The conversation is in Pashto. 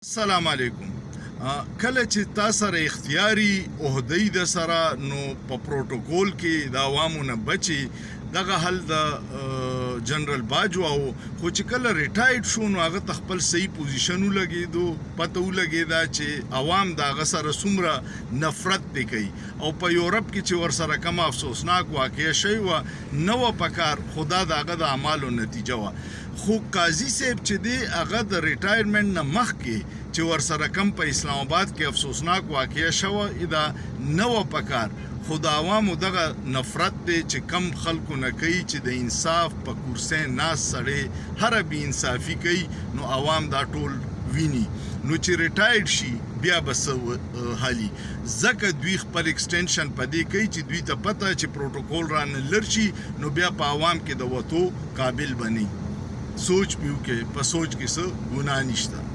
السلام علیکم. کله چې تا سره اختیاري عہدې د سره نو په پروتوکول کې د عوامو نه بچي دغه حل د جنرال باجوا خو چې کله ریټایرډ شو نو هغه خپل صحیح پوزیشن ولګېدو پته ولګېدا چې عوام د هغه سره څومره نفرت دی کوي او په یورپ کې چې ورسره کوم افسوسناک واقعه شوی وه نه وه پکار خدا د هغه د اعمالو نتیجه وه خو قاضي صاحب چې دی هغه د ریټایرمنټ نه مخکې چې ورسره کم په اسلام آباد کې افسوسناک واقعه شوه دا نه وه پکار خو د عوامو دغه نفرت دی چې کم خلکو نه کوي چې د انصاف په کرسۍ ناست سړی هره بې انصافي کوي نو عوام دا ټول ویني نو چې ریټایرډ شي بیا به څه حالي ځکه دوی خپل اکسټنشن په دې کوي چې دوی ته پته چې پروتوکول رانه لر شي نو بیا په عوام کې د وتو قابل بني سوچ پیو کې په سوچ کې څه ګناه نشته